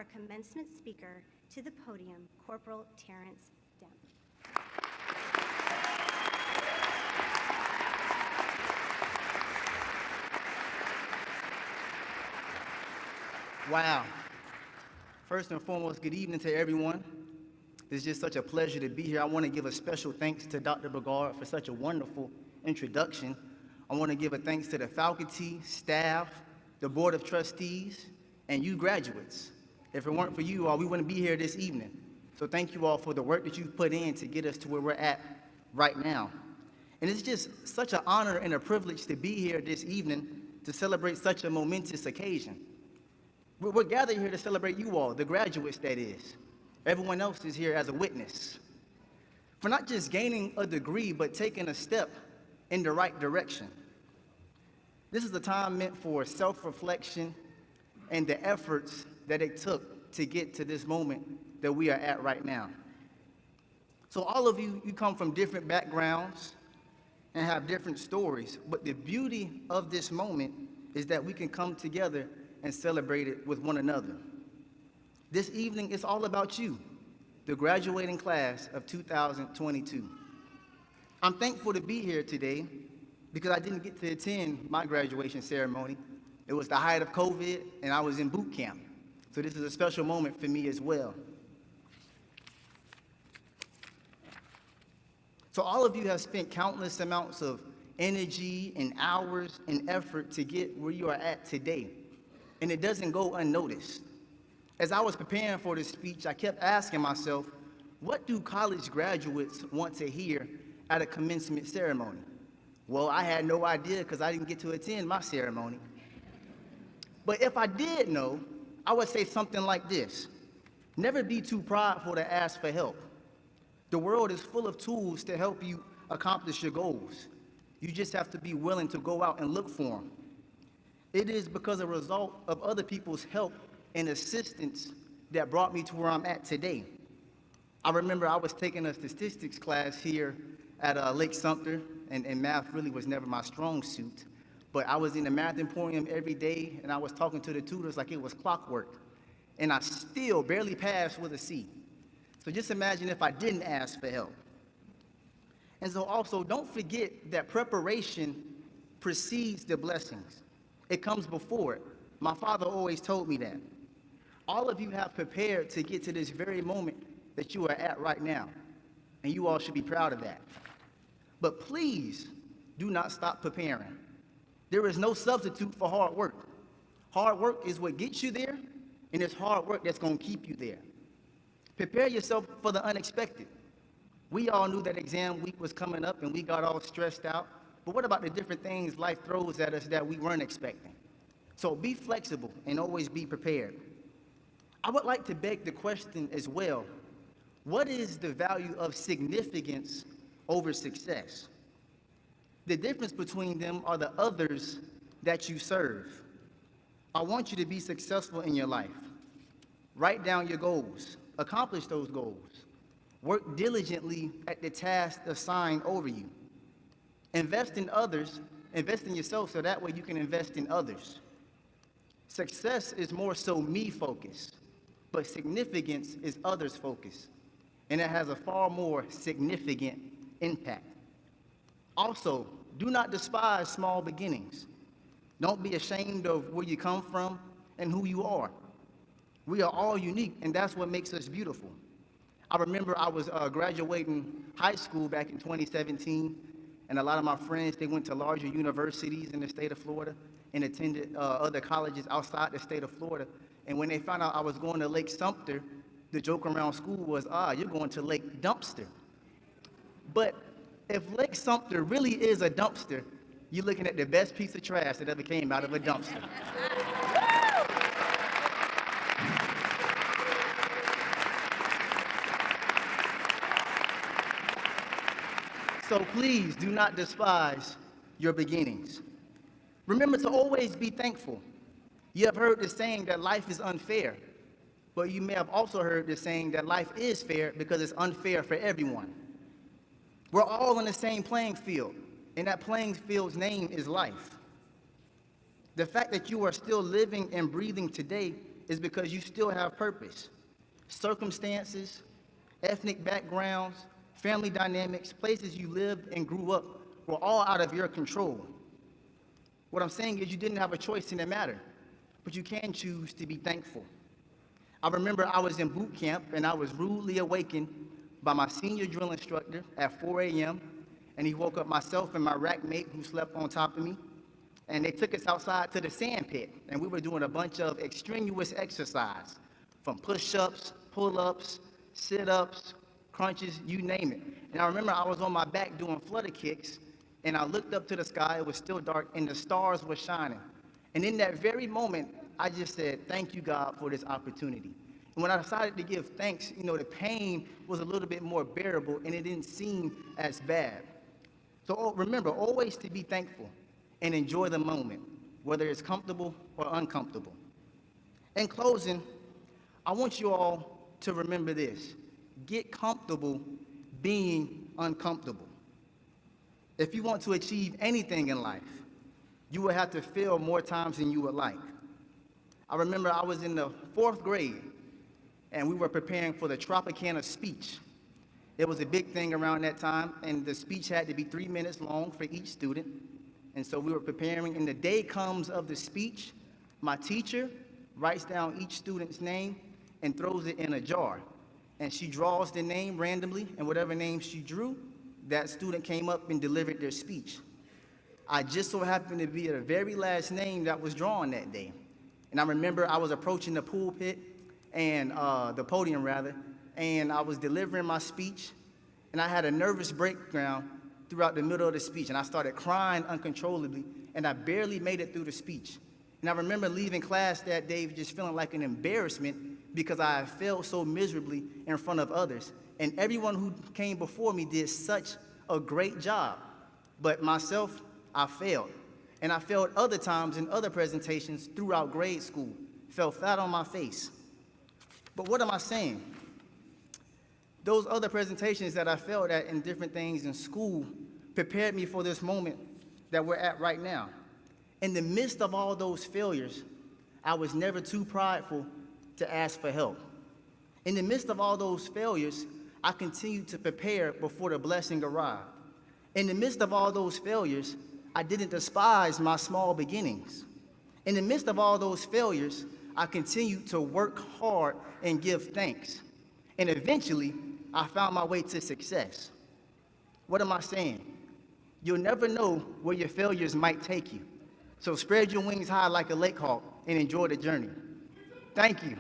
our commencement speaker to the podium, Corporal Terrence Demp. Wow. First and foremost, good evening to everyone. It's just such a pleasure to be here. I want to give a special thanks to Dr. Bogard for such a wonderful introduction. I want to give a thanks to the faculty, staff, the Board of Trustees, and you graduates. If it weren't for you all, we wouldn't be here this evening. So thank you all for the work that you've put in to get us to where we're at right now. And it's just such an honor and a privilege to be here this evening to celebrate such a momentous occasion. We're gathered here to celebrate you all, the graduates that is. Everyone else is here as a witness. For not just gaining a degree, but taking a step in the right direction. This is a time meant for self-reflection and the efforts that it took to get to this moment that we are at right now. So all of you come from different backgrounds and have different stories, but the beauty of this moment is that we can come together and celebrate it with one another. This evening is all about you, the graduating class of 2022. I'm thankful to be here today because I didn't get to attend my graduation ceremony. It was the height of COVID and I was in boot camp. So this is a special moment for me as well. So all of you have spent countless amounts of energy and hours and effort to get where you are at today. And it doesn't go unnoticed. As I was preparing for this speech, I kept asking myself, what do college graduates want to hear at a commencement ceremony? Well, I had no idea because I didn't get to attend my ceremony. But if I did know, I would say something like this: never be too prideful to ask for help. The world is full of tools to help you accomplish your goals. You just have to be willing to go out and look for them. It is because a result of other people's help and assistance that brought me to where I'm at today. I remember I was taking a statistics class here at Lake-Sumter, and math really was never my strong suit. But I was in the math emporium every day, and I was talking to the tutors like it was clockwork. And I still barely passed with a C. So just imagine if I didn't ask for help. And so also, don't forget that preparation precedes the blessings. It comes before it. My father always told me that. All of you have prepared to get to this very moment that you are at right now. And you all should be proud of that. But please do not stop preparing. There is no substitute for hard work. Hard work is what gets you there, and it's hard work that's going to keep you there. Prepare yourself for the unexpected. We all knew that exam week was coming up, and we got all stressed out. But what about the different things life throws at us that we weren't expecting? So be flexible and always be prepared. I would like to beg the question as well, what is the value of significance over success? The difference between them are the others that you serve. I want you to be successful in your life. Write down your goals. Accomplish those goals. Work diligently at the task assigned over you. Invest in others. Invest in yourself so that way you can invest in others. Success is more so me-focused, but significance is others-focused, and it has a far more significant impact. Also, do not despise small beginnings. Don't be ashamed of where you come from and who you are. We are all unique, and that's what makes us beautiful. I remember I was graduating high school back in 2017, and a lot of my friends, they went to larger universities in the state of Florida and attended other colleges outside the state of Florida. And when they found out I was going to Lake-Sumter, the joke around school was, you're going to Lake Dumpster. But if Lake-Sumter really is a dumpster, you're looking at the best piece of trash that ever came out of a dumpster. So please do not despise your beginnings. Remember to always be thankful. You have heard the saying that life is unfair, but you may have also heard the saying that life is fair because it's unfair for everyone. We're all on the same playing field, and that playing field's name is life. The fact that you are still living and breathing today is because you still have purpose. Circumstances, ethnic backgrounds, family dynamics, places you lived and grew up were all out of your control. What I'm saying is you didn't have a choice in the matter, but you can choose to be thankful. I remember I was in boot camp and I was rudely awakened by my senior drill instructor at 4 a.m. and he woke up myself and my rack mate who slept on top of me, and they took us outside to the sand pit, and we were doing a bunch of extraneous exercise, from push-ups, pull-ups, sit-ups, crunches, you name it. And I remember I was on my back doing flutter kicks, and I looked up to the sky. It was still dark, and the stars were shining. And in that very moment, I just said, thank you, God, for this opportunity. And when I decided to give thanks, the pain was a little bit more bearable, and it didn't seem as bad. So remember, always to be thankful and enjoy the moment, whether it's comfortable or uncomfortable. In closing, I want you all to remember this. Get comfortable being uncomfortable. If you want to achieve anything in life, you will have to fail more times than you would like. I remember I was in the 4th grade, and we were preparing for the Tropicana speech. It was a big thing around that time, and the speech had to be 3 minutes long for each student. And so we were preparing, and the day comes of the speech, my teacher writes down each student's name and throws it in a jar. And she draws the name randomly, and whatever name she drew, that student came up and delivered their speech. I just so happened to be the very last name that was drawn that day. And I remember I was approaching the pulpit, and the podium rather, and I was delivering my speech, and I had a nervous breakdown throughout the middle of the speech, and I started crying uncontrollably, and I barely made it through the speech. And I remember leaving class that day just feeling like an embarrassment because I had failed so miserably in front of others. And everyone who came before me did such a great job. But myself, I failed. And I failed other times in other presentations throughout grade school. Fell flat on my face. But what am I saying? Those other presentations that I failed at in different things in school prepared me for this moment that we're at right now. In the midst of all those failures, I was never too prideful to ask for help. In the midst of all those failures, I continued to prepare before the blessing arrived. In the midst of all those failures, I didn't despise my small beginnings. In the midst of all those failures, I continued to work hard and give thanks. And eventually, I found my way to success. What am I saying? You'll never know where your failures might take you. So spread your wings high like a lake hawk and enjoy the journey. Thank you.